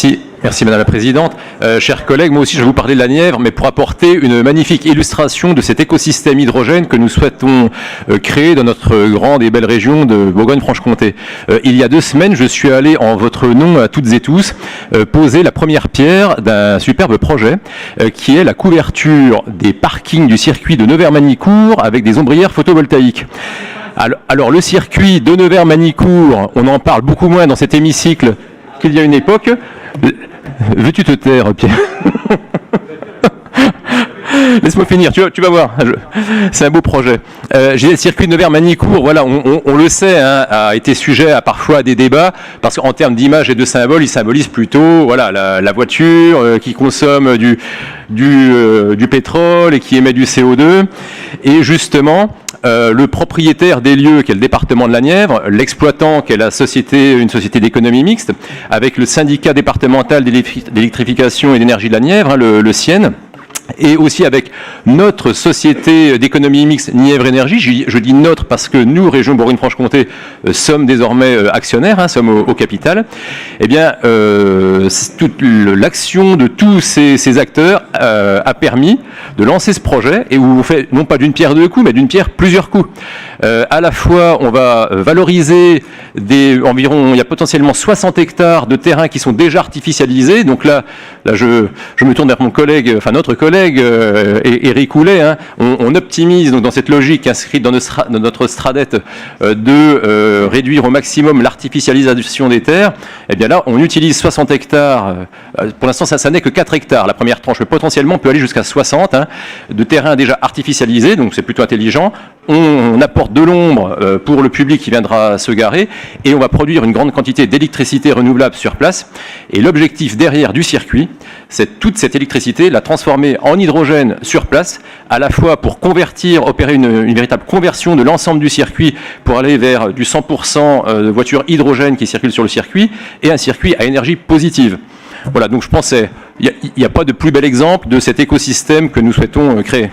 Merci. Merci Madame la Présidente. Chers collègues, moi aussi je vais vous parler de la Nièvre, mais pour apporter une magnifique illustration de cet écosystème hydrogène que nous souhaitons créer dans notre grande et belle région de Bourgogne-Franche-Comté. Il y a 2 semaines, je suis allé en votre nom à toutes et tous poser la première pierre d'un superbe projet qui est la couverture des parkings du circuit de Nevers-Manicourt avec des ombrières photovoltaïques. Alors le circuit de Nevers-Manicourt, on en parle beaucoup moins dans cet hémicycle qu'il y a une époque. Veux-tu te taire, Pierre? Laisse-moi finir, tu vas voir. C'est un beau projet. J'ai le circuit de Nevers-Manicourt, voilà, on le sait, hein, a été sujet à parfois des débats, parce qu'en termes d'image et de symboles, il symbolise plutôt voilà, la voiture qui consomme du pétrole et qui émet du CO2. Et justement, le propriétaire des lieux, qui est le département de la Nièvre, l'exploitant, qui est une société d'économie mixte, avec le syndicat départemental d'électrification et d'énergie de la Nièvre, hein, le SIEN, et aussi avec notre société d'économie mixte Nièvre Énergie. Je dis notre parce que nous, région Bourgogne-Franche-Comté, sommes désormais actionnaires, hein, sommes au capital. Eh bien, toute l'action de tous ces acteurs a permis de lancer ce projet et où on fait non pas d'une pierre 2 coups, mais d'une pierre plusieurs coups. À la fois, on va valoriser environ, il y a potentiellement 60 hectares de terrains qui sont déjà artificialisés. Donc là je me tourne vers mon collègue, enfin notre collègue, Éric Houlet, hein. On optimise donc dans cette logique inscrite dans notre Stradette de réduire au maximum l'artificialisation des terres. Et bien là, on utilise 60 hectares. Pour l'instant, ça n'est que 4 hectares. La première tranche, mais potentiellement, peut aller jusqu'à 60 hein, de terrains déjà artificialisés. Donc c'est plutôt intelligent. On apporte de l'ombre pour le public qui viendra se garer et on va produire une grande quantité d'électricité renouvelable sur place. Et l'objectif derrière du circuit, c'est toute cette électricité, la transformer en hydrogène sur place, à la fois pour opérer une véritable conversion de l'ensemble du circuit pour aller vers du 100% de voitures hydrogène qui circulent sur le circuit et un circuit à énergie positive. Voilà, donc je pense qu'il n'y a pas de plus bel exemple de cet écosystème que nous souhaitons créer.